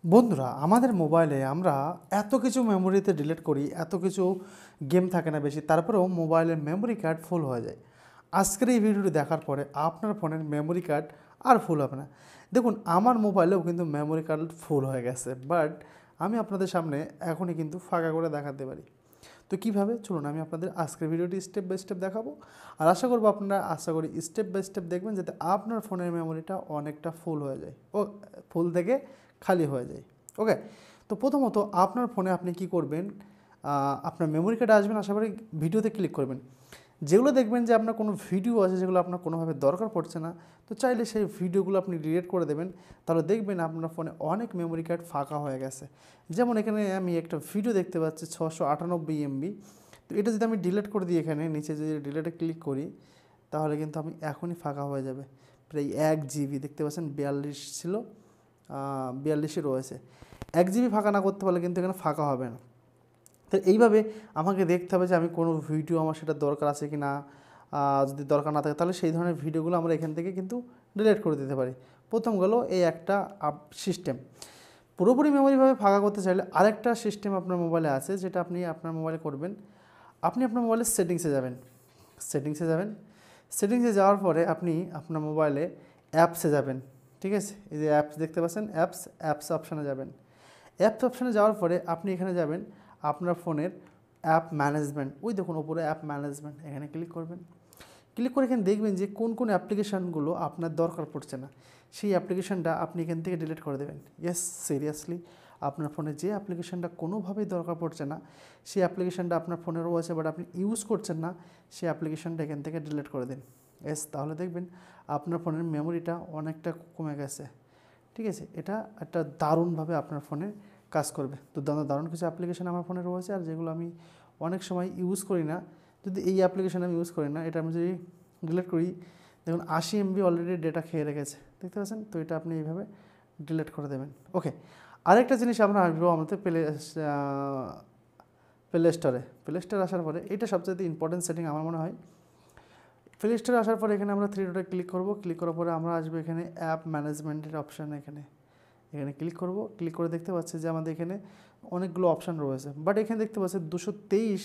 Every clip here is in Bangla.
বন্ধুরা আমাদের মোবাইলে আমরা এত কিছু মেমোরিতে ডিলিট করি, এত কিছু গেম থাকে না বেশি, তারপরেও মোবাইলের মেমোরি কার্ড ফুল হয়ে যায়। আজকের এই ভিডিওটি দেখার পরে আপনার ফোনের মেমোরি কার্ড আর ফুল হবে না। দেখুন আমার মোবাইলেও কিন্তু মেমোরি কার্ড ফুল হয়ে গেছে, বাট আমি আপনাদের সামনে এখনই কিন্তু ফাঁকা করে দেখাতে পারি। তো কীভাবে, চলুন আমি আপনাদের আজকের ভিডিওটি স্টেপ বাই স্টেপ দেখাবো। আর আশা করবো আপনারা স্টেপ বাই স্টেপ দেখবেন, যাতে আপনার ফোনের মেমোরিটা অনেকটা ফুল হয়ে যায়, ও ফুল থেকে খালি হয়ে যায়। ওকে, তো প্রথমত আপনার ফোনে আপনি কি করবেন, আপনার মেমোরি কার্ডে আসবেন, আশা করি ভিডিওতে ক্লিক করবেন। যেগুলো দেখবেন যে আপনার কোনো ভিডিও আছে যেগুলো আপনার কোনোভাবে দরকার পড়ছে না, তো চাইলে সেই ভিডিওগুলো আপনি ডিলিট করে দেবেন। তাহলে দেখবেন আপনার ফোনে অনেক মেমোরি কার্ড ফাঁকা হয়ে গেছে। যেমন এখানে আমি একটা ভিডিও দেখতে পাচ্ছি 698 MB। তো এটা যদি আমি ডিলিট করে দিই, এখানে নিচে যদি ডিলিটে ক্লিক করি, তাহলে কিন্তু আমি এখনই ফাঁকা হয়ে যাবে। প্রায় 1 GB দেখতে পাচ্ছেন, 42 ছিল, 42-ই রয়েছে। 1 GB ফাঁকা না করতে পারলে কিন্তু এখানে ফাঁকা হবে না। তো এইভাবে আমাকে দেখতে হবে যে আমি কোনো ভিডিও আমার সেটা দরকার আছে কি না। যদি দরকার না থাকে তাহলে সেই ধরনের ভিডিওগুলো আমরা এখান থেকে কিন্তু ডিলিট করে দিতে পারি। প্রথম গেল এই একটা সিস্টেম। পুরোপুরি মেমোরিভাবে ফাঁকা করতে চাইলে আরেকটা সিস্টেম আপনার মোবাইলে আছে, যেটা আপনি আপনার মোবাইলে করবেন। আপনি আপনার মোবাইলের সেটিংসে যাবেন। সেটিংসে যাওয়ার পরে আপনি আপনার মোবাইলে অ্যাপসে যাবেন। ঠিক আছে, এই যে অ্যাপস দেখতে পাচ্ছেন, অ্যাপস অপশানে যাবেন। অ্যাপস অপশানে যাওয়ার পরে আপনি এখানে যাবেন আপনার ফোনের অ্যাপ ম্যানেজমেন্ট। ওই দেখুন ওপরে অ্যাপ ম্যানেজমেন্ট, এখানে ক্লিক করবেন। ক্লিক করে এখানে দেখবেন যে কোন কোন অ্যাপ্লিকেশানগুলো আপনার দরকার পড়ছে না, সেই অ্যাপ্লিকেশানটা আপনি এখান থেকে ডিলিট করে দেবেন। ইয়েস, সিরিয়াসলি আপনার ফোনে যে অ্যাপ্লিকেশানটা কোনোভাবেই দরকার পড়ছে না, সেই অ্যাপ্লিকেশানটা আপনার ফোনেরও আছে বাট আপনি ইউজ করছেন না, সেই অ্যাপ্লিকেশানটা এখান থেকে ডিলিট করে দিন। ইয়েস, তাহলে দেখবেন আপনার ফোনের মেমোরিটা অনেকটা কমে গেছে। ঠিক আছে, এটা একটা দারুণভাবে আপনার ফোনে কাজ করবে। তো দারুণ কিছু অ্যাপ্লিকেশান আমার ফোনে রয়েছে, আর যেগুলো আমি অনেক সময় ইউজ করি না। যদি এই অ্যাপ্লিকেশান আমি ইউজ করি না, এটা আমি যদি ডিলিট করি, দেখুন 80 MB অলরেডি ডেটা খেয়ে রেখেছে, দেখতে পাচ্ছেন। তো এটা আপনি এইভাবে ডিলিট করে দেবেন। ওকে, আরেকটা জিনিস আমরা আসবো আমাদের প্লে স্টোরে আসার পরে, এটা সবচেয়ে ইম্পর্টেন্ট সেটিং আমার মনে হয়। প্লে স্টোরে আসার পরে এখানে আমরা 3 ডটে ক্লিক করব। ক্লিক করার পরে আমরা আসবো এখানে অ্যাপ ম্যানেজমেন্টের অপশান। এখানে ক্লিক করব। ক্লিক করে দেখতে পাচ্ছি যে আমাদের এখানে অনেকগুলো অপশান রয়েছে, বাট এখানে দেখতে পাচ্ছি 223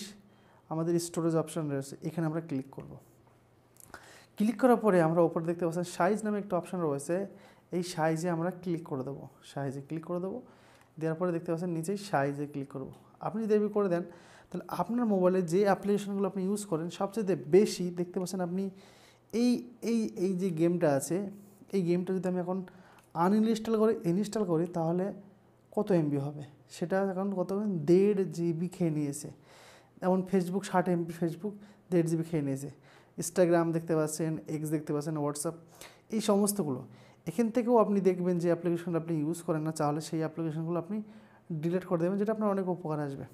আমাদের স্টোরেজ অপশান রয়েছে। এখানে আমরা ক্লিক করব। ক্লিক করার পরে আমরা ওপরে দেখতে পাচ্ছি সাইজ নামে একটা অপশান রয়েছে। এই সাইজে আমরা ক্লিক করে দেবো। দেওয়ার পরে দেখতে পাচ্ছেন নিচেই সাইজে ক্লিক করব। আপনি যদি এভাবে করে দেন, তাহলে আপনার মোবাইলে যে অ্যাপ্লিকেশনগুলো আপনি ইউজ করেন সবচেয়ে বেশি দেখতে পাচ্ছেন আপনি এই এই এই যে গেমটা আছে, এই গেমটা যদি আমি এখন ইনস্টল করি তাহলে কত MB হবে, সেটা এখন কত 1.5 GB খেয়ে নিয়েছে। যেমন ফেসবুক 60 MB, ফেসবুক 1.5 GB খেয়ে নিয়েছে। ইনস্টাগ্রাম দেখতে পাচ্ছেন, এক্স দেখতে পাচ্ছেন, হোয়াটসঅ্যাপ, এই সমস্তগুলো। এখান থেকেও আপনি দেখবেন যে অ্যাপ্লিকেশনটা আপনি ইউজ করেন না, তাহলে সেই অ্যাপ্লিকেশনগুলো আপনি ডিলিট করে দেবেন, যেটা আপনার অনেক উপকার আসবে।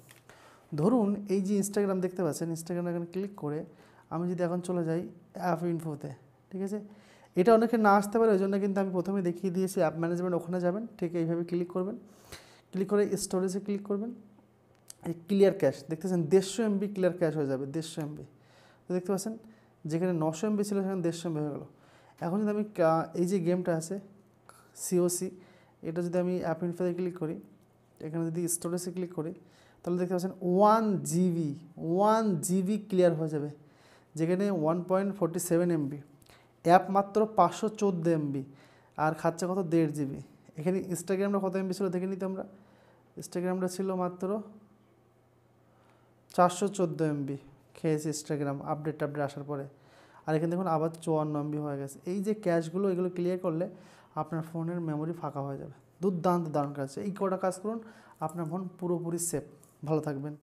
ধরুন এই যে ইনস্টাগ্রাম দেখতে পাচ্ছেন, ইনস্টাগ্রামে এখানে ক্লিক করে আমি যদি এখন চলে যাই অ্যাপ ইনফোতে, ঠিক আছে। এটা অনেকে না আসতে পারে, ওই জন্য কিন্তু আমি প্রথমে দেখিয়ে দিয়েছি অ্যাপ ম্যানেজমেন্ট। ওখানে যাবেন, ঠিক এইভাবে ক্লিক করবেন। ক্লিক করে স্টোরেজে ক্লিক করবেন। এই ক্লিয়ার ক্যাশ দেখতেছেন 150 MB ক্লিয়ার ক্যাশ হয়ে যাবে, 150 MB। তো দেখতে পাচ্ছেন যেখানে 900 MB ছিল সেখানে 150 MB হয়ে গেল। এখন যদি আমি এই যে গেমটা আছে COC, এটা যদি আমি অ্যাপ ইনফোতে ক্লিক করি, এখানে যদি স্টোরেজে ক্লিক করি, তাহলে দেখতে পাচ্ছেন 1 GB ক্লিয়ার হয়ে যাবে, যেখানে 1.47 MB। অ্যাপ মাত্র 514 MB, আর খাচ্ছে কত 1.5 GB। এখানে ইনস্টাগ্রামটা কত MB ছিল দেখে নিতে আমরা। ইনস্টাগ্রামটা ছিল মাত্র 414 MB খেয়েছে ইনস্টাগ্রাম আপডেট আসার পরে। আর এখানে দেখুন আবার 54 MB হয়ে গেছে। এই যে ক্যাশগুলো, এগুলো ক্লিয়ার করলে আপনার ফোনের মেমোরি ফাঁকা হয়ে যাবে। দারুণ কাজ। এই কটা কাজ করুন, আপনার ফোন পুরোপুরি সেফ। ভালো থাকবেন।